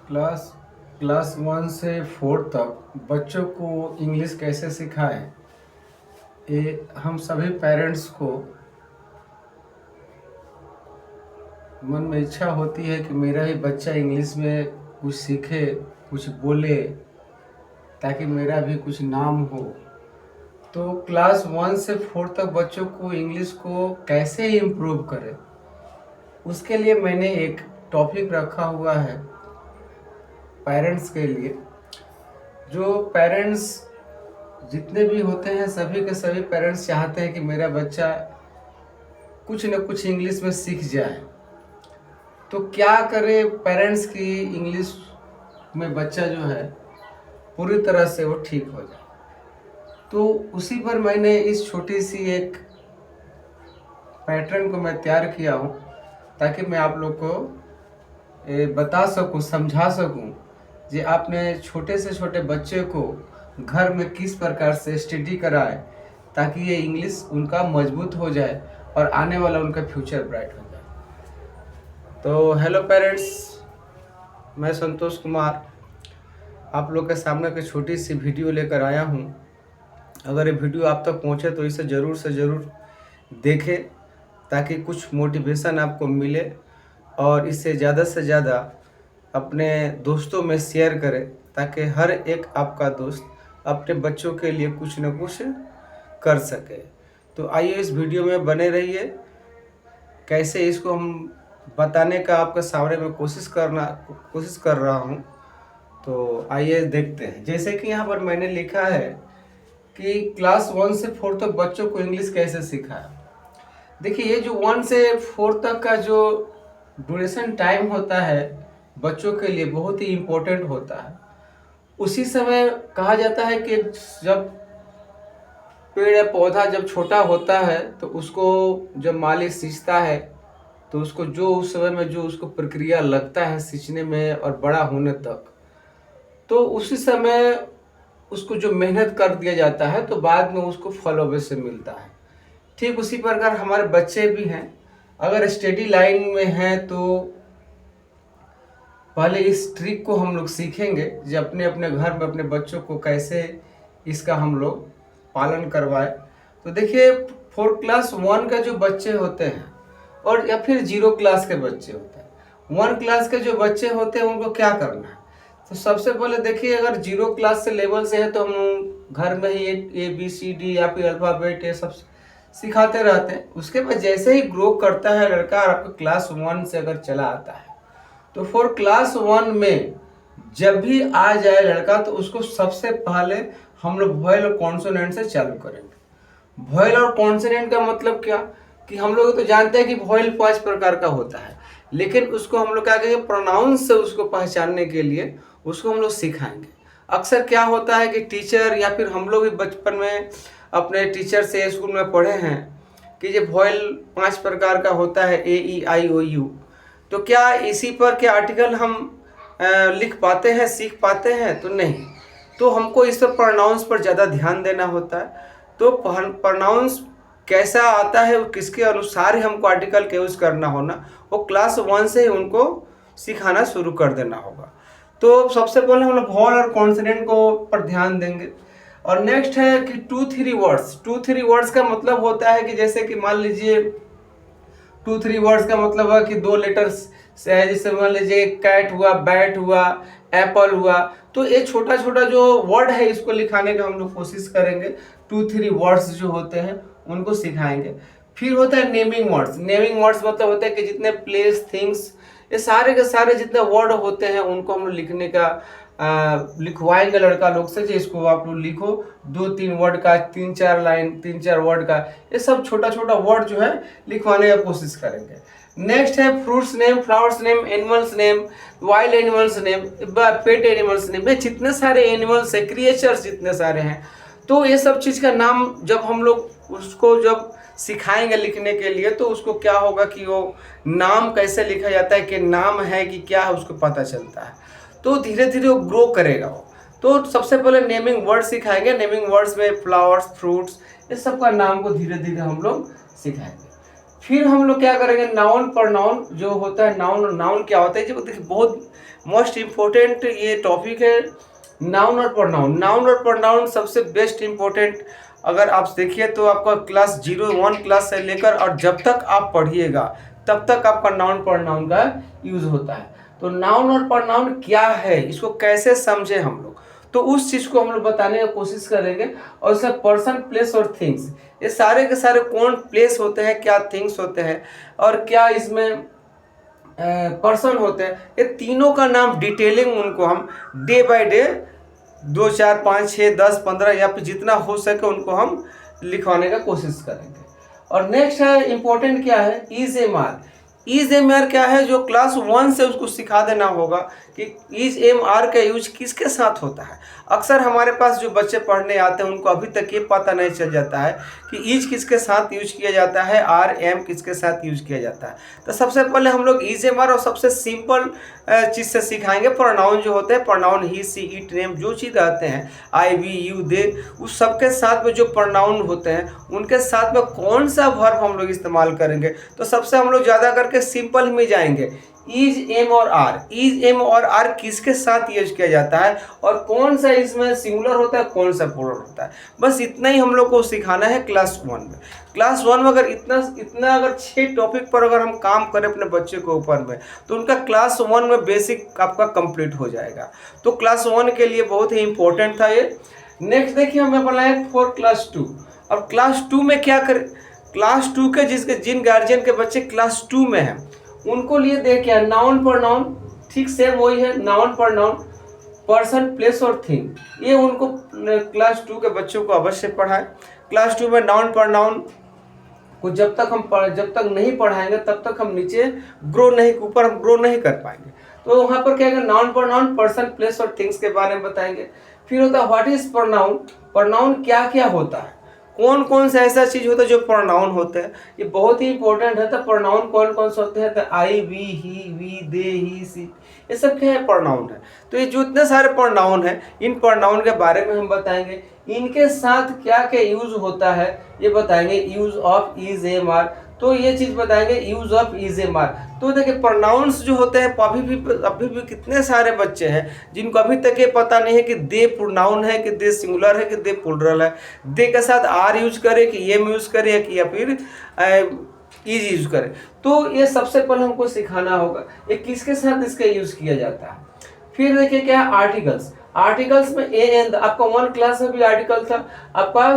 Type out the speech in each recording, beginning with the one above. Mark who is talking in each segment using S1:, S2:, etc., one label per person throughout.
S1: Class class 1 से 4 तक बच्चों को इंग्लिश कैसे सिखाएं, ये हम सभी पेरेंट्स को मन में इच्छा होती है कि मेरा भी बच्चा इंग्लिश में कुछ सीखे, कुछ बोले, ताकि मेरा भी कुछ नाम हो। तो क्लास 1 से 4 तक बच्चों को इंग्लिश को कैसे इम्प्रूव करें, उसके लिए मैंने एक टॉपिक रखा हुआ है पेरेंट्स के लिए। जो पेरेंट्स जितने भी होते हैं, सभी के सभी पेरेंट्स चाहते हैं कि मेरा बच्चा कुछ न कुछ इंग्लिश में सीख जाए। तो क्या करे पेरेंट्स की इंग्लिश में बच्चा जो है पूरी तरह से वो ठीक हो जाए। तो उसी पर मैंने इस छोटी सी एक पैटर्न को मैं तैयार किया हूँ, ताकि मैं आप लोग को बता सकूँ, समझा सकूँ कि आपने छोटे से छोटे बच्चे को घर में किस प्रकार से स्टडी कराए, ताकि ये इंग्लिश उनका मजबूत हो जाए और आने वाला उनका फ्यूचर ब्राइट हो जाए। तो हेलो पेरेंट्स, मैं संतोष कुमार आप लोग के सामने एक छोटी सी वीडियो लेकर आया हूँ। अगर ये वीडियो आप तक पहुँचे तो इसे ज़रूर से ज़रूर देखें, ताकि कुछ मोटिवेशन आपको मिले और इससे ज़्यादा से ज़्यादा अपने दोस्तों में शेयर करें, ताकि हर एक आपका दोस्त अपने बच्चों के लिए कुछ न कुछ कर सके। तो आइए इस वीडियो में बने रहिए। कैसे इसको हम बताने का आपके सामने में कोशिश कर रहा हूँ। तो आइए देखते हैं। जैसे कि यहाँ पर मैंने लिखा है कि क्लास 1 से 4 तक बच्चों को इंग्लिश कैसे सिखाएं। देखिए, ये जो 1 से 4 तक का जो ड्यूरेशन टाइम होता है बच्चों के लिए बहुत ही इम्पोर्टेंट होता है। उसी समय कहा जाता है कि जब पेड़ या पौधा जब छोटा होता है तो उसको जब माली सींचता है, तो उसको जो उस समय में जो उसको प्रक्रिया लगता है सींचने में और बड़ा होने तक, तो उसी समय उसको जो मेहनत कर दिया जाता है, तो बाद में उसको फल अवश्य मिलता है। ठीक उसी प्रकार हमारे बच्चे भी हैं। अगर स्टडी लाइन में हैं तो पहले इस ट्रिक को हम लोग सीखेंगे, जो अपने अपने घर में अपने बच्चों को कैसे इसका हम लोग पालन करवाएं। तो देखिए, 4 क्लास 1 का जो बच्चे होते हैं और या फिर 0 क्लास के बच्चे होते हैं, 1 क्लास के जो बच्चे होते हैं उनको क्या करना है। तो सबसे पहले देखिए, अगर 0 क्लास से लेवल से है तो हम घर में ही ABCD या फिर अल्फ़ाबेट ये सब सिखाते रहते हैं। उसके बाद जैसे ही ग्रो करता है लड़का और आपका क्लास 1 से अगर चला आता है, तो फॉर क्लास 1 में जब भी आ जाए लड़का, तो उसको सबसे पहले हम लोग वॉयल और कॉन्सोनेंट से चालू करेंगे। वॉयल और कॉन्सोनेंट का मतलब क्या, कि हम लोग तो जानते हैं कि वॉयल 5 प्रकार का होता है, लेकिन उसको हम लोग क्या कहेंगे, प्रोनाउंस से उसको पहचानने के लिए उसको हम लोग सिखाएंगे। अक्सर क्या होता है कि टीचर या फिर हम लोग भी बचपन में अपने टीचर से स्कूल में पढ़े हैं कि ये वॉयल 5 प्रकार का होता है, AEIOU। तो क्या इसी पर के आर्टिकल हम लिख पाते हैं, सीख पाते हैं? तो नहीं। तो हमको इस पर प्रोनाउंस पर ज़्यादा ध्यान देना होता है। तो प्रोनाउंस कैसा आता है, किसके अनुसार ही हमको आर्टिकल का यूज़ करना होना, वो क्लास 1 से ही उनको सिखाना शुरू कर देना होगा। तो सबसे पहले हम लोग वॉवल और कॉन्सोनेंट को पर ध्यान देंगे। और नेक्स्ट है कि 2-3 वर्ड्स। 2-3 वर्ड्स का मतलब होता है कि जैसे कि मान लीजिए 2-3 वर्ड्स का मतलब है कि 2 लेटर्स से है। जैसे मान लीजिए कैट हुआ, बैट हुआ, एप्पल हुआ। तो ये छोटा छोटा जो वर्ड है इसको लिखाने का हम लोग कोशिश करेंगे। 2-3 वर्ड्स जो होते हैं उनको सिखाएंगे। फिर होता है नेमिंग वर्ड्स। नेमिंग वर्ड्स मतलब होता है कि जितने प्लेस, थिंग्स, ये सारे के सारे जितने वर्ड होते हैं उनको हम लोग लिखने का लिखवाएंगे लड़का लोग से। इसको आप लोग लिखो 2-3 वर्ड का, 3-4 लाइन, 3-4 वर्ड का, ये सब छोटा छोटा वर्ड जो है लिखवाने का कोशिश करेंगे। नेक्स्ट है fruits name, flowers name, animals name, wild animals name, pet animals name. ये जितने सारे एनिमल्स है, क्रिएचर्स जितने सारे हैं, तो ये सब चीज़ का नाम जब हम लोग उसको जब सिखाएंगे लिखने के लिए, तो उसको क्या होगा कि वो नाम कैसे लिखा जाता है, कि नाम है कि क्या है, उसको पता चलता है। तो धीरे धीरे वो ग्रो करेगा वो। तो सबसे पहले नेमिंग वर्ड सिखाएंगे। नेमिंग वर्ड्स में फ्लावर्स, फ्रूट्स, इस सब का नाम को धीरे धीरे हम लोग सिखाएंगे। फिर हम लोग क्या करेंगे, नाउन प्रोनाउन जो होता है, नाउन नाउन क्या होता है, जो देखिए बहुत मोस्ट इम्पोर्टेंट ये टॉपिक है, नाउन और प्रोनाउन। नाउन और प्रोनाउन सबसे बेस्ट इम्पोर्टेंट, अगर आप देखिए तो आपका क्लास 01 क्लास से लेकर और जब तक आप पढ़िएगा तब तक आपका नाउन प्रोनाउन का यूज होता है। तो नाउन और प्रोनाउन क्या है, इसको कैसे समझे हम लोग, तो उस चीज को हम लोग बताने की कोशिश करेंगे। और इसका पर्सन, प्लेस और थिंग्स, ये सारे के सारे कौन प्लेस होते हैं, क्या थिंग्स होते हैं और क्या इसमें पर्सन होते हैं, ये तीनों का नाम डिटेलिंग उनको हम डे बाय डे 2 4 5 6 10 15 या फिर जितना हो सके उनको हम लिखवाने का कोशिश करेंगे। और नेक्स्ट है इम्पोर्टेंट क्या है, is am are. Is am are क्या है, जो क्लास 1 से उसको सिखा देना होगा कि इज एम आर का यूज किसके साथ होता है। अक्सर हमारे पास जो बच्चे पढ़ने आते हैं उनको अभी तक ये पता नहीं चल जाता है कि इज किसके साथ यूज किया जाता है, आर एम किसके साथ यूज किया जाता है। तो सबसे पहले हम लोग इज एम आर और सबसे सिंपल चीज़ से सिखाएंगे। प्रोनाउन जो होते हैं, pronoun he, she, it, name, जो चीज़ रहते हैं, आई, वी, यू, दे, उस सबके साथ में जो प्रोनाउन होते हैं उनके साथ में कौन सा वर्ब हम लोग इस्तेमाल करेंगे। तो सबसे हम लोग ज़्यादा करके सिंपल में जाएंगे। इज, एम और आर, इज, एम और आर किसके साथ यूज किया जाता है और कौन सा इसमें सिंगुलर होता है, कौन सा प्लूरल होता है, बस इतना ही हम लोग को सिखाना है क्लास 1 में। क्लास 1 में अगर इतना अगर 6 टॉपिक पर अगर हम काम करें अपने बच्चे के ऊपर में, तो उनका क्लास 1 में बेसिक आपका कंप्लीट हो जाएगा। तो क्लास 1 के लिए बहुत ही इंपॉर्टेंट था ये। नेक्स्ट देखिए हमें बनाए फॉर क्लास 2। अब क्लास 2 में क्या करें, क्लास 2 के जिन गार्जियन के बच्चे क्लास 2 में हैं उनको लिए देखिए नाउन प्रोनाउन, ठीक सेम वही है, नाउन प्रोनाउन, पर्सन, प्लेस और थिंग, ये उनको क्लास 2 के बच्चों को अवश्य पढ़ाएं। क्लास 2 में नाउन प्रोनाउन को जब तक नहीं पढ़ाएंगे तब तक हम नीचे ऊपर हम ग्रो नहीं कर पाएंगे। तो वहाँ पर क्या है, नाउन प्रोनाउन, पर्सन, प्लेस और थिंग्स के बारे में बताएंगे। फिर होता है व्हाट इज प्रोनाउन, प्रोनाउन क्या क्या होता है, कौन कौन सा ऐसा चीज होता है जो प्रोनाउन होते हैं, ये बहुत ही इंपॉर्टेंट है। तो प्रोनाउन कौन कौन से होते हैं, तो आई, वी, ही, वी, दे, ही, सी, ये सब क्या है, प्रोनाउन है। तो ये जो इतने सारे प्रोनाउन है, इन प्रोनाउन के बारे में हम बताएंगे। इनके साथ क्या क्या यूज होता है ये बताएंगे। Use of is, am, are, तो ये चीज बताएंगे, use of is, am, are. तो देखिए प्रोनाउंस जो होते हैं, अभी भी कितने सारे बच्चे हैं जिनको अभी तक ये पता नहीं है कि दे प्रोनाउन है, कि दे सिंगुलर है, कि दे प्लूरल है, दे के साथ आर यूज करे, कि एम यूज करे, या फिर इज यूज करे। तो ये सबसे पहले हमको सिखाना होगा ये किसके साथ इसका यूज किया जाता है। फिर देखिए क्या है, आर्टिकल्स। आर्टिकल्स में ए एंड, आपका 1 क्लास में भी आर्टिकल था, आपका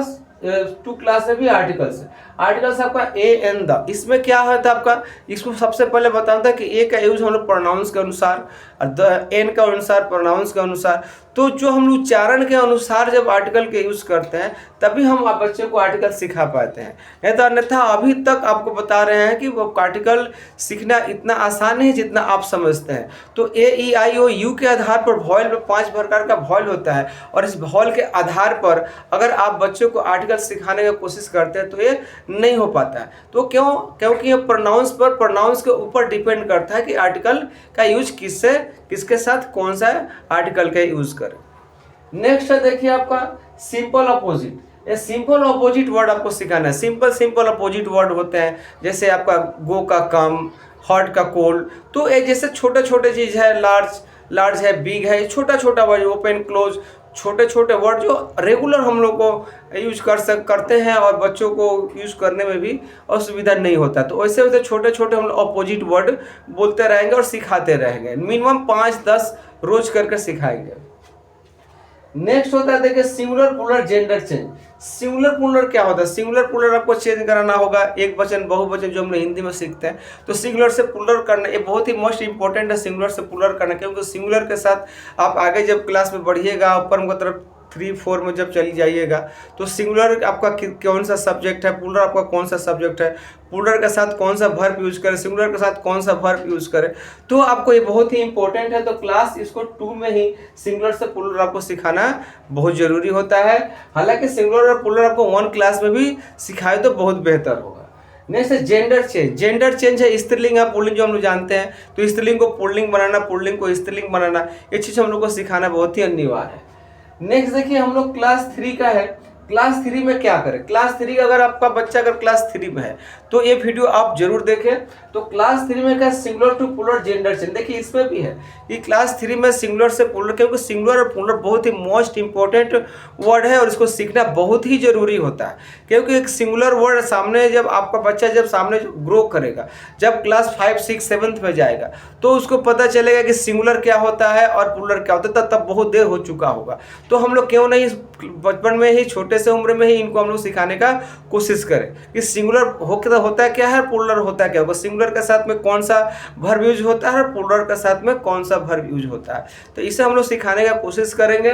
S1: 2 क्लास में भी आर्टिकल्स है। आर्टिकल्स आपका ए एंड द, इसमें क्या होता है आपका, इसको सबसे पहले बताना था कि ए का यूज हम लोग प्रोनाउंस के अनुसार और द एन का अनुसार, प्रोनाउंस के अनुसार। तो जो हम लोग उच्चारण के अनुसार जब आर्टिकल के यूज करते हैं तभी हम आप बच्चे को आर्टिकल सिखा पाते हैं। नहीं तो अन्यथा अभी तक आपको बता रहे हैं कि वो आर्टिकल सीखना इतना आसान नहीं जितना आप समझते हैं। तो ए, ई, आई, ओ, यू के आधार पर वॉयल में 5 प्रकार का वॉयल होता है और इस वॉयल के आधार पर अगर आप बच्चों को आर्टिकल सिखाने की कोशिश करते हैं तो ये नहीं हो पाता है। तो क्योंकि ये प्रोनाउंस के ऊपर डिपेंड करता है कि आर्टिकल का यूज किसके साथ कौन सा आर्टिकल का यूज करें। नेक्स्ट है देखिए आपका सिंपल अपोजिट। ये सिंपल अपोजिट वर्ड आपको सिखाना है। सिंपल अपोजिट वर्ड होते हैं जैसे आपका गो का कम, हॉट का कोल्ड। तो ये जैसे छोटे छोटे चीज़ है, लार्ज है, बिग है, छोटा छोटा वर्ड, ओपन क्लोज, छोटे छोटे वर्ड जो रेगुलर हम लोग को यूज करते हैं और बच्चों को यूज करने में भी असुविधा नहीं होता। तो वैसे वैसे छोटे छोटे हम लोग अपोजिट वर्ड बोलते रहेंगे और सिखाते रहेंगे। मिनिमम 5-10 रोज करके सिखाएंगे। नेक्स्ट होता है देखिए singular, plural, gender change. Singular plural क्या होता है, सिंगुलर प्लूरल आपको चेंज कराना होगा, एक वचन बहुवचन जो हम लोग हिंदी में सीखते हैं। तो सिंगुलर से प्लूरल करना ये बहुत ही मोस्ट इंपॉर्टेंट है, सिंगुलर से प्लूरल करना, क्योंकि सिंगुलर के साथ आप आगे जब क्लास में बढ़िएगा, ऊपर की तरफ 3-4 में जब चली जाइएगा तो सिंगुलर आपका कौन सा सब्जेक्ट है, प्लूरल आपका कौन सा सब्जेक्ट है, प्लूरल के साथ कौन सा वर्ब यूज करें, सिंगुलर के साथ कौन सा वर्ब यूज करें, तो आपको ये बहुत ही इंपॉर्टेंट है। तो क्लास इसको 2 में ही सिंगुलर से प्लूरल आपको सिखाना बहुत जरूरी होता है। हालांकि सिंगुलर और प्लूरल आपको 1 क्लास में भी सिखाए तो बहुत बेहतर होगा। नेक्स्ट है जेंडर चेंज। जेंडर चेंज है स्त्रीलिंग या पुल्लिंग जो हम लोग जानते हैं, तो स्त्रीलिंग को पुल्लिंग बनाना, पुल्लिंग को स्त्रीलिंग बनाना, ये चीज़ हम लोग को सिखाना बहुत ही अनिवार्य है। नेक्स्ट देखिए हम लोग क्लास 3 का है। क्लास 3 में क्या करें। क्लास 3 अगर आपका बच्चा अगर क्लास 3 में है तो ये वीडियो आप जरूर देखें। तो क्लास 3 में क्या singular to plural gender change, देखिए इसमें भी है कि क्लास 3 में सिंगुलर से प्लूरल, क्योंकि सिंगुलर और प्लूरल बहुत ही मोस्ट इंपॉर्टेंट वर्ड है और इसको सीखना बहुत ही जरूरी होता है। क्योंकि एक सिंगुलर वर्ड सामने जब आपका बच्चा जब सामने ग्रो करेगा, जब क्लास 5, 6, 7 में जाएगा तो उसको पता चलेगा कि सिंगुलर क्या होता है और प्लूरल क्या होता है, तब बहुत देर हो चुका होगा। तो हम लोग क्यों नहीं बचपन में ही, छोटे से उम्र में ही इनको हम लोग सिखाने का कोशिश करें कि सिंगुलर होता है क्या है, प्लूरल होता है क्या होगा, सिंगुलर के साथ में कौन सा वर्ब यूज होता है और प्लूरल के साथ में कौन सा वर्ब यूज होता है। तो इसे हम लोग सिखाने का कोशिश करेंगे।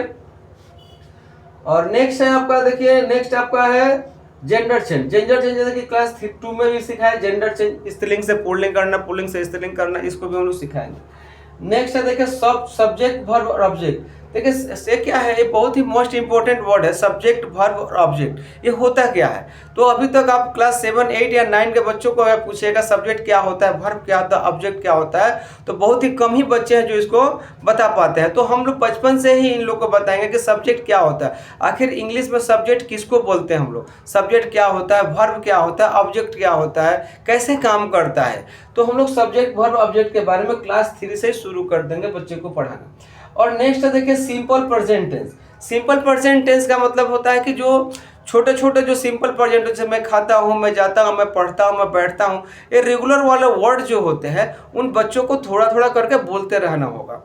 S1: और नेक्स्ट है आपका, देखिए नेक्स्ट आपका है जेंडर चेंज। जेंडर चेंज जैसे कि क्लास 2 में भी सिखाया जेंडर चेंज, स्त्रीलिंग से पुल्लिंग करना, पुल्लिंग से स्त्रीलिंग करना, इसको भी हम लोग सिखाएंगे। नेक्स्ट है देखिए सब्जेक्ट वर्ब और ऑब्जेक्ट। देखिए ये क्या है, ये बहुत ही मोस्ट इंपॉर्टेंट वर्ड है, सब्जेक्ट वर्ब और ऑब्जेक्ट। ये होता क्या है, तो अभी तक आप क्लास 7, 8 या 9 के बच्चों को अगर पूछिएगा सब्जेक्ट क्या होता है, वर्ब क्या होता है, ऑब्जेक्ट क्या होता है, तो बहुत ही कम ही बच्चे हैं जो इसको बता पाते हैं। तो हम लोग बचपन से ही इन लोग को बताएंगे कि सब्जेक्ट क्या होता है, आखिर इंग्लिश में सब्जेक्ट किसको बोलते हैं हम लोग, सब्जेक्ट क्या होता है, वर्ब क्या होता है, ऑब्जेक्ट क्या होता है, कैसे काम करता है। तो हम लोग सब्जेक्ट वर्ब ऑब्जेक्ट के बारे में क्लास 3 से शुरू कर देंगे बच्चे को पढ़ाना। और नेक्स्ट है देखिए simple present tense. Simple present tense का मतलब होता है कि जो छोटे छोटे जो सिंपल प्रेजेंट टेंस, मैं खाता हूँ, मैं जाता हूँ, मैं पढ़ता हूँ, मैं बैठता हूँ, ये रेगुलर वाले वर्ड जो होते हैं उन बच्चों को थोड़ा थोड़ा करके बोलते रहना होगा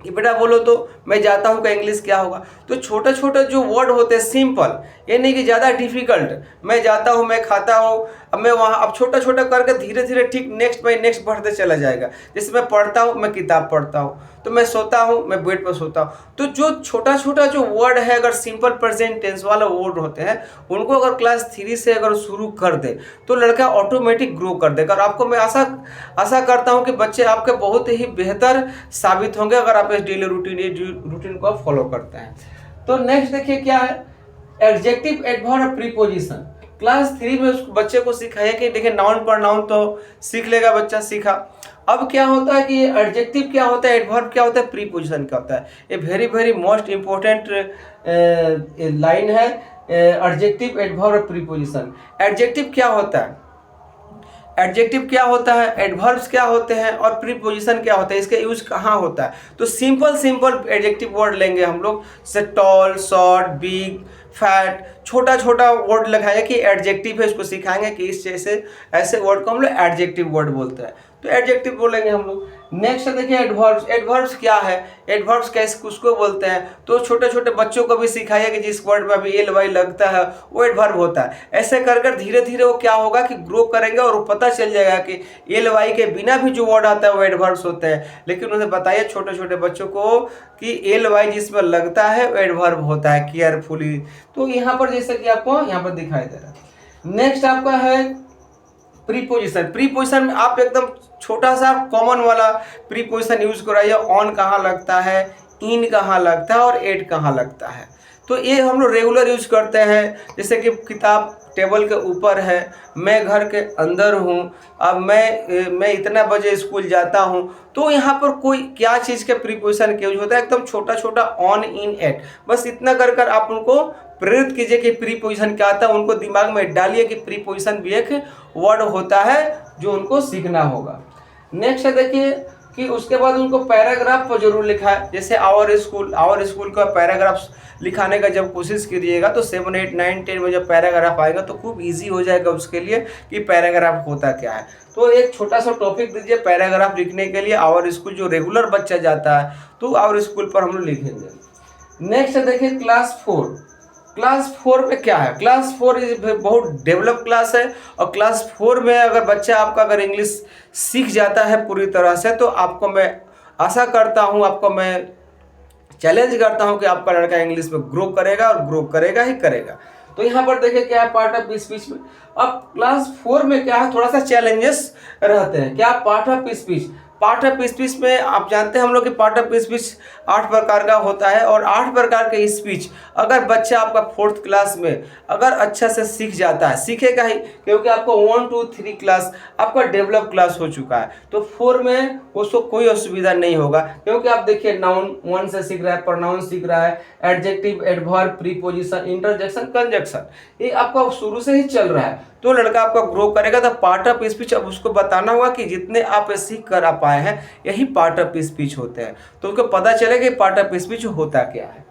S1: कि बेटा बोलो तो मैं जाता हूँ का इंग्लिश क्या होगा। तो छोटे छोटे जो वर्ड होते हैं सिंपल, ये नहीं कि ज़्यादा डिफिकल्ट, मैं जाता हूँ, मैं खाता हूँ, अब मैं वहाँ, अब छोटा छोटा करके धीरे धीरे ठीक नेक्स्ट बाई नेक्स्ट बढ़ते चला जाएगा। जैसे मैं पढ़ता हूँ, मैं किताब पढ़ता हूँ, तो मैं सोता हूँ, मैं बेड पर सोता हूँ। तो जो छोटा छोटा जो वर्ड है, अगर सिंपल प्रेजेंट टेंस वाला वर्ड होते हैं, उनको अगर क्लास 3 से अगर शुरू कर दे तो लड़का ऑटोमेटिक ग्रो कर देगा। और आपको मैं आशा करता हूँ कि बच्चे आपके बहुत ही बेहतर साबित होंगे अगर आप इस डेली रूटीन को फॉलो करते हैं। तो नेक्स्ट देखिए क्या है, एडजेक्टिव, एडवर्ब और प्रीपोजिशन। क्लास 3 में उस बच्चे को सिखाया कि देखिए नाउन पर नाउन तो सीख लेगा बच्चा, सीखा। अब क्या होता है कि एडजेक्टिव क्या होता है, एडवर्ब क्या होता है, प्रीपोजिशन क्या होता है। ये very very most important line है, एडजेक्टिव, एडवर्ब और प्रीपोजिशन। एडजेक्टिव क्या होता है, एडजेक्टिव क्या होता है, एडवर्ब्स क्या होते हैं और प्रीपोजिशन क्या होता है, इसका यूज कहाँ होता है। तो सिंपल एडजेक्टिव वर्ड लेंगे हम लोग, जैसे टॉल, शॉर्ट, बिग, फैट, छोटा छोटा वर्ड लगाएंगे कि एडजेक्टिव है, उसको सिखाएंगे कि इस जैसे ऐसे वर्ड को हम लोग एडजेक्टिव वर्ड बोलते हैं। तो एडजेक्टिव बोलेंगे हम लोग। नेक्स्ट देखिए एडवर्ब्स। एडवर्ब्स क्या है, एडवर्ब्स कैसे उसको बोलते हैं, तो छोटे छोटे बच्चों को भी सिखाइए कि जिस वर्ड में अभी एल वाई लगता है वो एडवर्ब होता है। ऐसे कर कर धीरे धीरे वो क्या होगा कि ग्रो करेंगे और वो पता चल जाएगा कि एल वाई के बिना भी जो वर्ड आता है वो एडवर्ब्स होते हैं। लेकिन उन्हें बताइए छोटे छोटे बच्चों को कि एल वाई जिसमें लगता है वो एडवर्ब होता है, केयरफुली। तो यहाँ पर जैसे कि आपको यहाँ पर दिखाई दे रहा है। नेक्स्ट आपका है प्रीपोजिशन। प्रीपोजिशन में आप एकदम छोटा सा कॉमन वाला प्रीपोजिशन यूज कराइए, ऑन कहाँ लगता है, इन कहाँ लगता है और एट कहाँ लगता है। तो ये हम लोग रेगुलर यूज करते हैं, जैसे कि किताब टेबल के ऊपर है, मैं घर के अंदर हूँ, अब मैं इतना बजे स्कूल जाता हूँ। तो यहाँ पर कोई क्या चीज़ के प्रीपोजिशन के यूज होता है, एकदम छोटा छोटा ऑन, इन, एट, बस इतना कर कर आप उनको प्रेरित कीजिए कि प्रीपोजिशन क्या आता है, उनको दिमाग में डालिए कि प्रीपोजिशन भी एक वर्ड होता है जो उनको सीखना होगा। नेक्स्ट है देखिए कि उसके बाद उनको पैराग्राफ पर जरूर लिखा है, जैसे आवर स्कूल का पैराग्राफ लिखाने का जब कोशिश कीजिएगा तो 7, 8, 9, 10 में जब पैराग्राफ आएगा तो खूब इजी हो जाएगा उसके लिए कि पैराग्राफ होता क्या है। तो एक छोटा सा टॉपिक दीजिए पैराग्राफ लिखने के लिए, आवर स्कूल जो रेगुलर बच्चा जाता है तो आवर स्कूल पर हम लोग लिखेंगे। नेक्स्ट देखिए क्लास 4। क्लास 4 में क्या है, क्लास 4 बहुत डेवलप क्लास है और क्लास 4 में अगर बच्चा आपका अगर इंग्लिश सीख जाता है पूरी तरह से तो आपको मैं आशा करता हूँ, आपको मैं चैलेंज करता हूँ कि आपका लड़का इंग्लिश में ग्रो करेगा और ग्रो करेगा ही करेगा। तो यहाँ पर देखिए क्या है पार्ट ऑफ स्पीच में। अब क्लास 4 में क्या है, थोड़ा सा चैलेंजेस रहते हैं। क्या part of speech, part of speech में आप जानते हैं हम लोग कि पार्ट ऑफ स्पीच 8 प्रकार का होता है, और 8 प्रकार के स्पीच अगर बच्चा आपका 4th क्लास में अगर अच्छा से सीख जाता है, सीखेगा ही, क्योंकि आपको 1 2 3 क्लास आपका डेवलप क्लास हो चुका है, तो 4 में उसको कोई असुविधा नहीं होगा। क्योंकि आप देखिए नाउन 1 से सीख रहा है, प्रोनाउन सीख रहा है, adjective, adverb, preposition, interjection, conjunction, ये आपका शुरू से ही चल रहा है, तो लड़का आपका ग्रो करेगा। तो पार्ट ऑफ स्पीच अब उसको बताना होगा कि जितने आप सीख कर आ पाए हैं यही पार्ट ऑफ स्पीच होते हैं, तो उसको पता चलेगा कि पार्ट ऑफ स्पीच होता क्या है।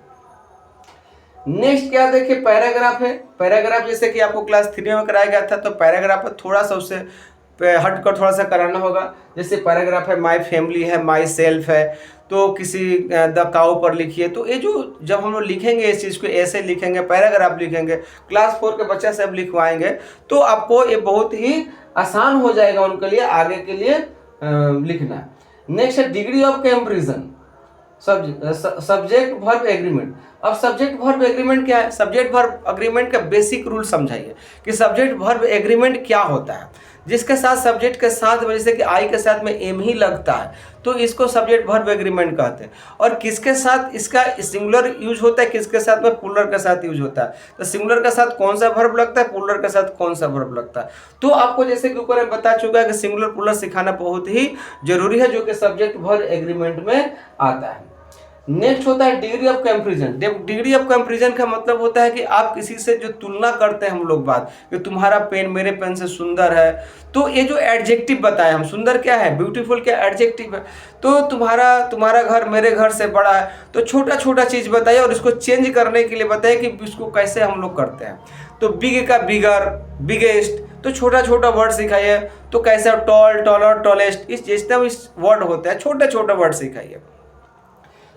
S1: नेक्स्ट क्या देखिए, पैराग्राफ है। पैराग्राफ जैसे कि आपको क्लास 3 में कराया गया था, तो पैराग्राफ थोड़ा सा उससे हट कर थोड़ा सा कराना होगा। जैसे पैराग्राफ है माई फैमिली है, माई सेल्फ है, तो किसी द काउ पर लिखिए। तो ये जो जब हम लोग लिखेंगे इस चीज़ को ऐसे लिखेंगे, पैराग्राफ लिखेंगे, क्लास 4 के बच्चे से अब लिखवाएंगे, तो आपको ये बहुत ही आसान हो जाएगा उनके लिए आगे के लिए लिखना। नेक्स्ट है degree of comparison, subject verb agreement. अब सब्जेक्ट वर्ब एग्रीमेंट क्या है? सब्जेक्ट वर्ब एग्रीमेंट का बेसिक रूल समझाइए कि सब्जेक्ट वर्ब एग्रीमेंट क्या होता है। जिसके साथ सब्जेक्ट के साथ जैसे कि आई के साथ में एम ही लगता है, तो इसको सब्जेक्ट वर्ब एग्रीमेंट कहते हैं। और किसके साथ इसका सिंगुलर यूज होता है, किसके साथ में प्लूरल के साथ यूज होता है। तो सिंगुलर के साथ कौन सा वर्ब लगता है, प्लूरल के साथ कौन सा वर्ब लगता है। तो आपको जैसे कि ऊपर मैं बता चुका है कि सिंगुलर प्लूरल सिखाना बहुत ही जरूरी है, जो कि सब्जेक्ट वर्ब एग्रीमेंट में आता है। नेक्स्ट होता है degree of comparison. Degree of comparison का मतलब होता है कि आप किसी से जो तुलना करते हैं, हम लोग बात कि तुम्हारा पेन मेरे पेन से सुंदर है, तो ये जो एडजेक्टिव बताए हम, सुंदर क्या है, ब्यूटीफुल क्या एडजेक्टिव है। तो तुम्हारा घर मेरे घर से बड़ा है, तो छोटा छोटा चीज़ बताइए और इसको चेंज करने के लिए बताइए कि इसको कैसे हम लोग करते हैं। तो बिग का बिगर, बिगेस्ट, तो छोटा छोटा वर्ड सिखाइए। तो कैसे टॉल, टॉलर, टॉलेस्ट, इस जितने भी वर्ड होते हैं छोटे छोटे वर्ड सिखाइए।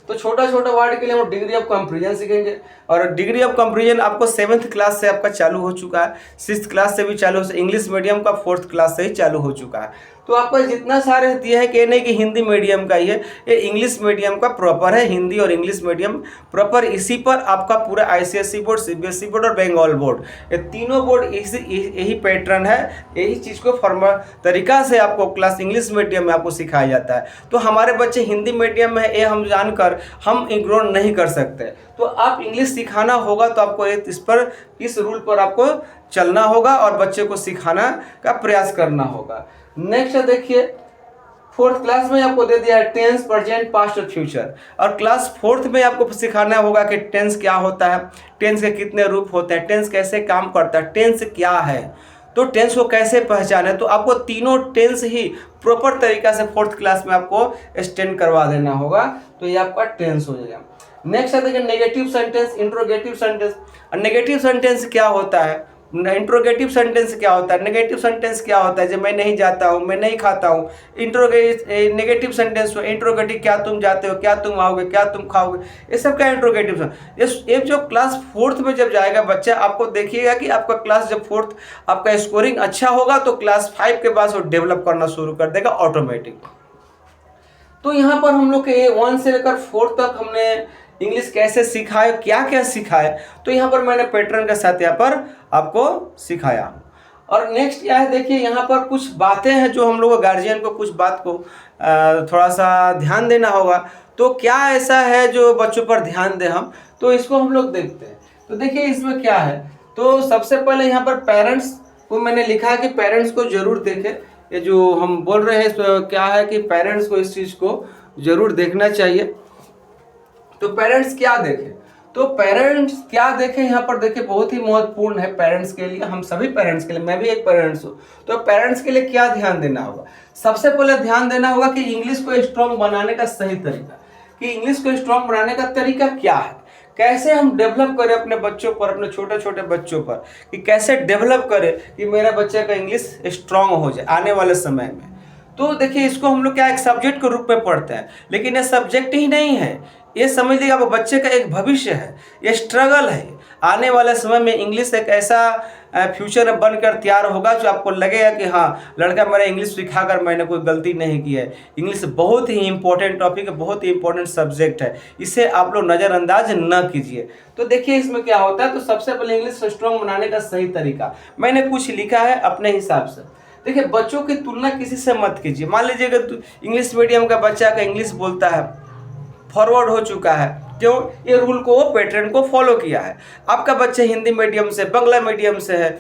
S1: तो छोटा छोटा वर्ड के लिए हम डिग्री ऑफ कंपैरिजन सीखेंगे। और डिग्री ऑफ कंपैरिजन आपको 7th क्लास से आपका चालू हो चुका है, 6th क्लास से भी चालू हो, इंग्लिश मीडियम का 4th क्लास से ही चालू हो चुका है। तो आपको जितना सारे दिया है कि नहीं कि हिंदी मीडियम का ही है, ये इंग्लिश मीडियम का प्रॉपर है। हिंदी और इंग्लिश मीडियम प्रॉपर, इसी पर आपका पूरा ICSE बोर्ड, CBSE बोर्ड और बंगाल बोर्ड, ये तीनों बोर्ड यही पैटर्न है, यही चीज़ को फॉर्मल तरीका से आपको क्लास इंग्लिश मीडियम में आपको सिखाया जाता है। तो हमारे बच्चे हिंदी मीडियम में है, ये हम जानकर हम इग्नोर नहीं कर सकते। तो आप इंग्लिश सिखाना होगा तो आपको इस रूल पर आपको चलना होगा और बच्चे को सिखाना का प्रयास करना होगा। नेक्स्ट देखिए 4th क्लास में आपको दे दिया है टेंस, प्रेजेंट, पास्ट और फ्यूचर। और क्लास 4th में आपको सिखाना होगा कि टेंस क्या होता है, टेंस के कितने रूप होते हैं, टेंस कैसे काम करता है, टेंस क्या है, तो टेंस को कैसे पहचाने। तो आपको तीनों टेंस ही प्रॉपर तरीका से 4th क्लास में आपको स्टैंड करवा देना होगा, तो ये आपका टेंस हो जाएगा। नेक्स्ट है देखिए negative sentence, interrogative sentence. Negative sentence क्या होता है, इंट्रोगेटिव सेंटेंस क्या होता है, नेगेटिव सेंटेंस क्या होता है, जब मैं नहीं जाता हूँ, मैं नहीं खाता हूँ। नेगेटिव सेंटेंस हो, इंट्रोगेटिव क्या तुम जाते हो, क्या तुम आओगे, क्या तुम खाओगे, ये सब क्या इंट्रोगेटिव। ये जो क्लास 4th में जब जाएगा बच्चा, आपको देखिएगा कि आपका क्लास जब 4th आपका स्कोरिंग अच्छा होगा तो क्लास 5 के बाद वो डेवलप करना शुरू कर देगा ऑटोमेटिक। तो यहाँ पर हम लोग के 1 से लेकर 4 तक हमने इंग्लिश कैसे सिखाए, क्या क्या सिखाए, तो यहाँ पर मैंने पैटर्न के साथ यहाँ पर आपको सिखाया। और नेक्स्ट क्या है देखिए, यहाँ पर कुछ बातें हैं जो हम लोग गार्जियन को कुछ बात को थोड़ा सा ध्यान देना होगा। तो क्या ऐसा है जो बच्चों पर ध्यान दें हम, तो इसको हम लोग देखते हैं। तो देखिए इसमें क्या है, तो सबसे पहले यहाँ पर पेरेंट्स को मैंने लिखा है कि पेरेंट्स को जरूर देखें। ये जो हम बोल रहे हैं तो क्या है कि पेरेंट्स को इस चीज़ को जरूर देखना चाहिए। तो पेरेंट्स क्या देखें, तो पेरेंट्स क्या देखें यहाँ पर देखिए बहुत ही महत्वपूर्ण है पेरेंट्स के लिए, हम सभी पेरेंट्स के लिए, मैं भी एक पेरेंट्स हूँ। तो पेरेंट्स के लिए क्या ध्यान देना होगा, सबसे पहले ध्यान देना होगा कि इंग्लिश को स्ट्रॉन्ग बनाने का सही तरीका, कि इंग्लिश को स्ट्रॉन्ग बनाने का तरीका क्या है, कैसे हम डेवलप करें अपने बच्चों पर, अपने छोटे छोटे बच्चों पर, कि कैसे डेवलप करें कि मेरा बच्चे का इंग्लिश स्ट्रांग हो जाए आने वाले समय में। तो देखिए इसको हम लोग क्या एक सब्जेक्ट के रूप में पढ़ते हैं, लेकिन ये सब्जेक्ट ही नहीं है, ये समझ लीजिए आप बच्चे का एक भविष्य है, ये स्ट्रगल है। आने वाले समय में इंग्लिश एक ऐसा फ्यूचर बनकर तैयार होगा जो आपको लगेगा कि हाँ लड़का मेरा इंग्लिश सिखाकर मैंने कोई गलती नहीं की है। इंग्लिश बहुत ही इंपॉर्टेंट टॉपिक है, बहुत ही इंपॉर्टेंट सब्जेक्ट है, इसे आप लोग नज़रअंदाज न कीजिए। तो देखिए इसमें क्या होता है, तो सबसे पहले इंग्लिश स्ट्रॉन्ग बनाने का सही तरीका मैंने कुछ लिखा है अपने हिसाब से। देखिए बच्चों की तुलना किसी से मत कीजिए। मान लीजिए अगर इंग्लिश मीडियम का बच्चा का इंग्लिश बोलता है, फॉरवर्ड हो चुका है, क्यों? ये रूल को, पैटर्न को फॉलो किया है। आपका बच्चा हिंदी मीडियम से, बांग्ला मीडियम से है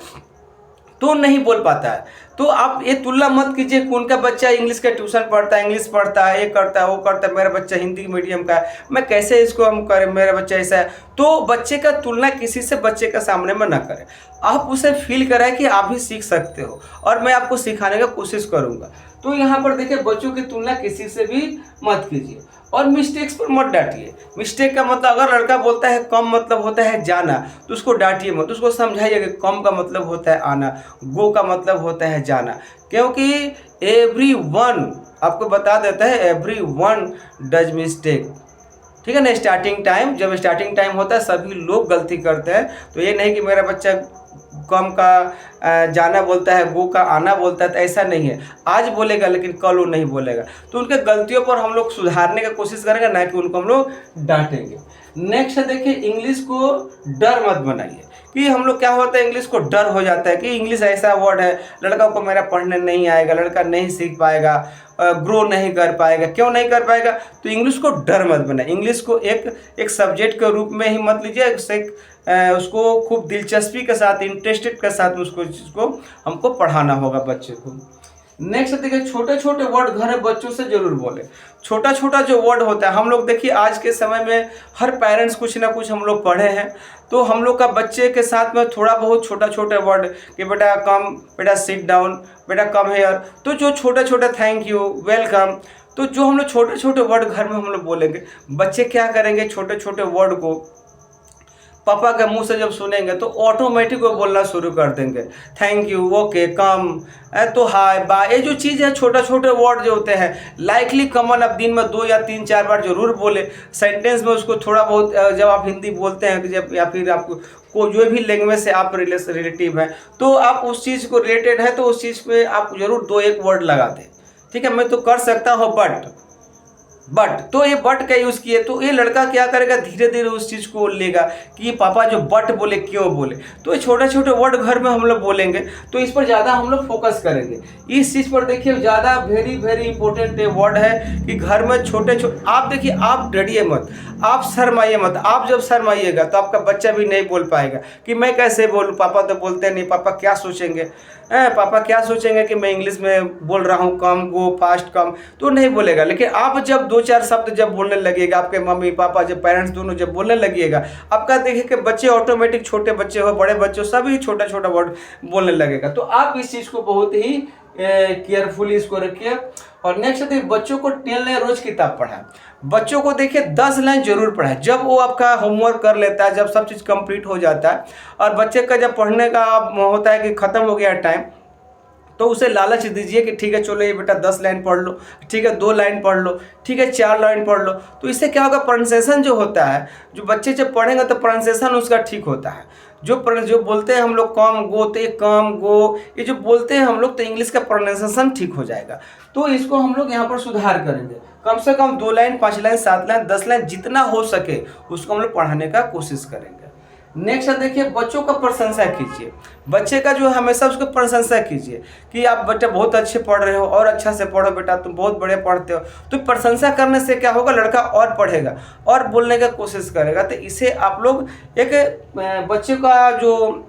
S1: तो नहीं बोल पाता है। तो आप ये तुलना मत कीजिए कि उनका बच्चा इंग्लिश का ट्यूशन पढ़ता है, इंग्लिश पढ़ता है, ये करता है, वो करता है, मेरा बच्चा हिंदी मीडियम का है, मैं कैसे इसको हम करें, मेरा बच्चा ऐसा है। तो बच्चे का तुलना किसी से बच्चे के सामने में ना करें। आप उसे फील कराएं कि आप भी सीख सकते हो और मैं आपको सिखाने का कोशिश करूँगा। तो यहाँ पर देखिए बच्चों की तुलना किसी से भी मत कीजिए और मिस्टेक्स पर मत डांटिए। मिस्टेक का मतलब, अगर लड़का बोलता है कम मतलब होता है जाना, तो उसको डांटिए मत, उसको समझाइए कि कम का मतलब होता है आना, गो का मतलब होता है जाना। क्योंकि एवरीवन, आपको बता देता है, एवरीवन डज मिस्टेक, ठीक है ना। स्टार्टिंग टाइम, जब स्टार्टिंग टाइम होता है सभी लोग गलती करते हैं। तो ये नहीं कि मेरा बच्चा कम का जाना बोलता है, गो का आना बोलता है, तो ऐसा नहीं है। आज बोलेगा लेकिन कल वो नहीं बोलेगा। तो उनके गलतियों पर हम लोग सुधारने का कोशिश करेंगे, ना कि उनको हम लोग डांटेंगे। नेक्स्ट है देखिए, इंग्लिश को डर मत बनाइए। कि हम लोग क्या होता है, इंग्लिश को डर हो जाता है कि इंग्लिश ऐसा वर्ड है, लड़का को मेरा पढ़ने नहीं आएगा, लड़का नहीं सीख पाएगा, ग्रो नहीं कर पाएगा। क्यों नहीं कर पाएगा? तो इंग्लिश को डर मत बनाए। इंग्लिश को एक सब्जेक्ट के रूप में ही मत लीजिए, उसको खूब दिलचस्पी के साथ, इंटरेस्टेड के साथ उसको हमको पढ़ाना होगा बच्चे को। नेक्स्ट देखिए, छोटे छोटे वर्ड घर में बच्चों से जरूर बोले। छोटा छोटा जो वर्ड होता है, हम लोग देखिए आज के समय में हर पेरेंट्स कुछ ना कुछ हम लोग पढ़े हैं। तो हम लोग का बच्चे के साथ में थोड़ा बहुत छोटा छोटे वर्ड कि बेटा कम, बेटा सिट डाउन, बेटा कम हेयर, तो जो छोटे छोटे थैंक यू, वेलकम, तो जो हम लोग छोटे छोटे वर्ड घर में हम लोग बोलेंगे, बच्चे क्या करेंगे, छोटे छोटे वर्ड को पापा के मुंह से जब सुनेंगे तो ऑटोमेटिक वो बोलना शुरू कर देंगे। थैंक यू, ओके, कम, तो हाय, बाय, ये जो चीज़ है, छोटे छोटे वर्ड जो होते हैं, लाइकली कॉमन आप दिन में 2 या 3-4 बार जरूर बोले। सेंटेंस में उसको थोड़ा बहुत, जब आप हिंदी बोलते हैं जब, या फिर आपको को जो भी लैंग्वेज से आप रिलेटिव हैं, तो आप उस चीज़ को रिलेटेड है तो उस चीज़ पे आप जरूर 2-1 वर्ड लगा दें। ठीक है, मैं तो कर सकता हूँ बट, तो ये बट का यूज़ किए तो ये लड़का क्या करेगा, धीरे धीरे उस चीज़ को लेगा कि ये पापा जो बट बोले क्यों बोले। तो ये छोटे छोटे वर्ड घर में हम लोग बोलेंगे तो इस पर ज़्यादा हम लोग फोकस करेंगे। इस चीज़ पर देखिए ज़्यादा वेरी वेरी इंपॉर्टेंट वर्ड है कि घर में छोटे छोटे, आप देखिए, आप डरिए मत, आप शर्माइए मत। आप जब शर्माइएगा तो आपका बच्चा भी नहीं बोल पाएगा कि मैं कैसे बोलूँ, पापा तो बोलते नहीं, पापा क्या सोचेंगे, पापा क्या सोचेंगे कि मैं इंग्लिश में बोल रहा हूँ, कम, गो, फास्ट, कम, तो नहीं बोलेगा। लेकिन आप जब 2-4 शब्द जब बोलने लगेगा, आपके मम्मी पापा जब पेरेंट्स दोनों जब बोलने लगिएगा, आपका देखिए कि बच्चे ऑटोमेटिक, छोटे बच्चे हो बड़े बच्चे हो, सभी छोटा छोटा वर्ड बोलने लगेगा। तो आप इस चीज़ को बहुत ही केयरफुली इसको रखिए। और नेक्स्ट देखिए, बच्चों को 10 लाइन रोज किताब पढ़ाएं। बच्चों को देखिए 10 लाइन जरूर पढ़ाएं। जब वो आपका होमवर्क कर लेता है, जब सब चीज़ कंप्लीट हो जाता है और बच्चे का जब पढ़ने का होता है कि ख़त्म हो गया टाइम, तो उसे लालच दीजिए कि ठीक है चलो ये बेटा 10 लाइन पढ़ लो, ठीक है 2 लाइन पढ़ लो, ठीक है 4 लाइन पढ़ लो। तो इससे क्या होगा, प्रोनाउंसिएशन जो होता है, जो बच्चे जब पढ़ेंगे तो प्रोनाउंसिएशन उसका ठीक होता है। जो बोलते हैं हम लोग कम, गो, तो ये कम, गो, ये जो बोलते हैं हम लोग, तो इंग्लिश का प्रोनाउंसिएशन ठीक हो जाएगा। तो इसको हम लोग यहाँ पर सुधार करेंगे। कम से कम 2 लाइन, 5 लाइन, 7 लाइन, 10 लाइन, जितना हो सके उसको हम लोग पढ़ाने का कोशिश करेंगे। नेक्स्ट देखिए, बच्चों का प्रशंसा कीजिए। बच्चे का जो हमेशा उसको प्रशंसा कीजिए कि आप बेटा बहुत अच्छे पढ़ रहे हो, और अच्छा से पढ़ो बेटा, तुम बहुत बड़े पढ़ते हो। तो प्रशंसा करने से क्या होगा, लड़का और पढ़ेगा और बोलने का कोशिश करेगा। तो इसे आप लोग एक बच्चे का जो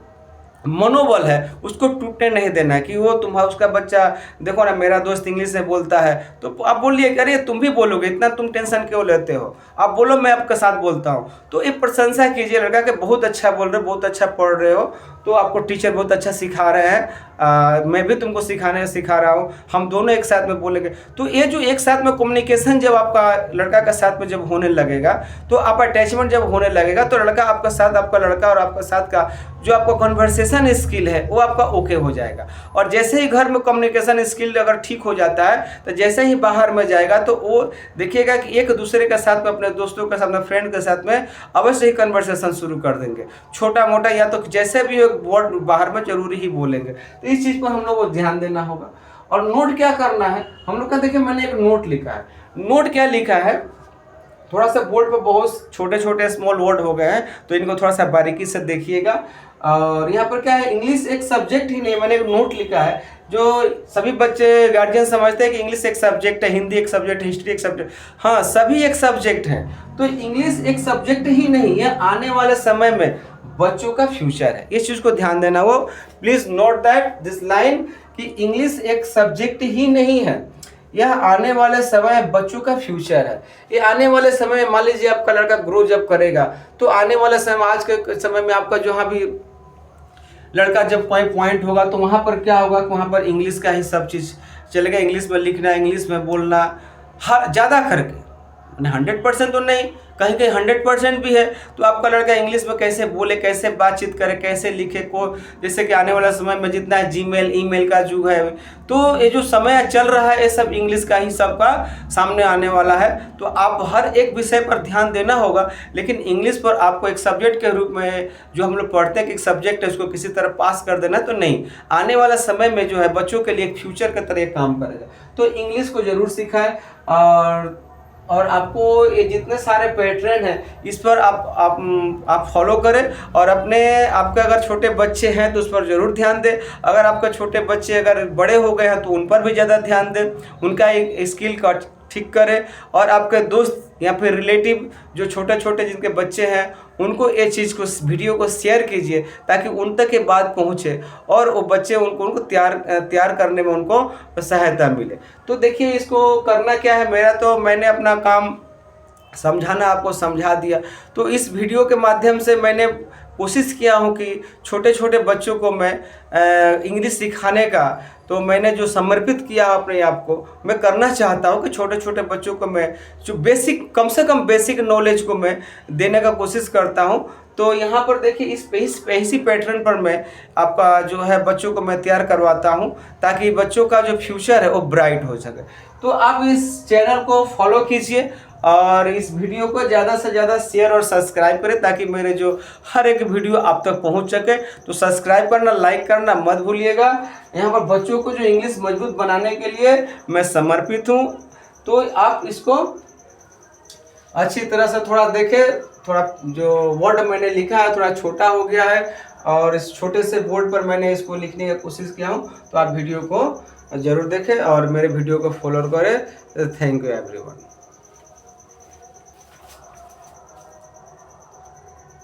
S1: मनोबल है उसको टूटने नहीं देना है कि वो तुम्हारा, उसका बच्चा देखो ना मेरा दोस्त इंग्लिश में बोलता है, तो आप बोलिए कि अरे तुम भी बोलोगे, इतना तुम टेंशन क्यों लेते हो, आप बोलो मैं आपके साथ बोलता हूँ। तो ये प्रशंसा कीजिए लड़का के, बहुत अच्छा बोल रहे हो, बहुत अच्छा पढ़ रहे हो, तो आपको टीचर बहुत अच्छा सिखा रहे हैं, मैं भी तुमको सिखा रहा हूँ, हम दोनों एक साथ में बोलेंगे। तो ये जो एक साथ में कम्युनिकेशन जब आपका लड़का का साथ में जब होने लगेगा, तो आप अटैचमेंट जब होने लगेगा, तो लड़का आपका साथ, आपका लड़का और आपका साथ का जो आपका कन्वर्सेशन स्किल है वो आपका ओके हो जाएगा। और जैसे ही घर में कम्युनिकेशन स्किल अगर ठीक हो जाता है, तो जैसे ही बाहर में जाएगा तो वो देखिएगा कि एक दूसरे के साथ में, अपने दोस्तों के साथ में, फ्रेंड के साथ में अवश्य ही कन्वर्सेशन शुरू कर देंगे। छोटा मोटा या तो जैसे भी वर्ड बाहर में जरूरी ही बोलेंगे। तो इस चीज़ पर हम लोग को ध्यान देना होगा। और नोट क्या करना है हम लोग का, देखिए मैंने एक नोट लिखा है। नोट क्या लिखा है, थोड़ा सा बोर्ड पर बहुत छोटे छोटे स्मॉल वर्ड हो गए हैं, तो इनको थोड़ा सा बारीकी से देखिएगा। और यहाँ पर क्या है, इंग्लिश एक सब्जेक्ट ही नहीं, मैंने एक नोट लिखा है। जो सभी बच्चे गार्जियन समझते हैं कि इंग्लिश एक सब्जेक्ट है, हिंदी एक सब्जेक्ट है, हिस्ट्री एक सब्जेक्ट, हाँ सभी एक सब्जेक्ट है। तो इंग्लिश एक सब्जेक्ट ही नहीं है, आने वाले समय में बच्चों का फ्यूचर है, इस चीज़ को ध्यान देना। वो please note that this line कि इंग्लिश एक सब्जेक्ट ही नहीं है, यह आने वाले समय बच्चों का फ्यूचर है। ये आने वाले समय, मान लीजिए आपका लड़का ग्रो जब करेगा तो आने वाले समय, आज के समय में आपका जहाँ भी लड़का जब कोई पॉइंट होगा तो वहाँ पर क्या होगा कि वहाँ पर इंग्लिश का ही सब चीज़ चलेगा, इंग्लिश में लिखना, इंग्लिश में बोलना, हर ज़्यादा करके 100% तो नहीं, कहीं कहीं 100% भी है। तो आपका लड़का इंग्लिश में कैसे बोले, कैसे बातचीत करे, कैसे लिखे को, जैसे कि आने वाला समय में जितना जीमेल ईमेल का युग है, तो ये जो समय चल रहा है ये सब इंग्लिश का ही सबका सामने आने वाला है। तो आप हर एक विषय पर ध्यान देना होगा, लेकिन इंग्लिश पर आपको एक सब्जेक्ट के रूप में जो हम लोग पढ़ते हैं कि एक सब्जेक्ट है उसको किसी तरह पास कर देना, तो नहीं, आने वाला समय में जो है बच्चों के लिए एक फ्यूचर की तरह काम करेगा। तो इंग्लिश को जरूर सिखाएं, और आपको ये जितने सारे पैटर्न हैं इस पर आप फॉलो करें, और आपके अगर छोटे बच्चे हैं तो उस पर ज़रूर ध्यान दें। अगर आपके छोटे बच्चे अगर बड़े हो गए हैं तो उन पर भी ज़्यादा ध्यान दें, उनका एक स्किल का ठीक करें। और आपके दोस्त या फिर रिलेटिव जो छोटे छोटे जिनके बच्चे हैं उनको ये चीज़ को, वीडियो को शेयर कीजिए ताकि उन तक ये बात पहुँचे और वो बच्चे उनको तैयार करने में उनको सहायता मिले। तो देखिए इसको करना क्या है, मैंने अपना काम समझाना आपको समझा दिया। तो इस वीडियो के माध्यम से मैंने कोशिश किया हूँ कि छोटे छोटे बच्चों को मैं इंग्लिश सिखाने का, तो मैंने जो समर्पित किया अपने आप को, मैं करना चाहता हूँ कि छोटे छोटे बच्चों को मैं जो बेसिक, कम से कम बेसिक नॉलेज को मैं देने का कोशिश करता हूँ। तो यहाँ पर देखिए इसी पैटर्न पर मैं आपका जो है बच्चों को मैं तैयार करवाता हूँ ताकि बच्चों का जो फ्यूचर है वो ब्राइट हो सके। तो आप इस चैनल को फॉलो कीजिए और इस वीडियो को ज़्यादा से ज़्यादा शेयर और सब्सक्राइब करें ताकि मेरे जो हर एक वीडियो आप तक पहुंच सके। तो सब्सक्राइब करना, लाइक करना मत भूलिएगा। यहाँ पर बच्चों को जो इंग्लिश मजबूत बनाने के लिए मैं समर्पित हूँ। तो आप इसको अच्छी तरह से थोड़ा देखें, थोड़ा जो वर्ड मैंने लिखा है थोड़ा छोटा हो गया है और इस छोटे से बोर्ड पर मैंने इसको लिखने की कोशिश किया हूँ। तो आप वीडियो को ज़रूर देखें और मेरे वीडियो को फॉलो करें। Thank you everyone.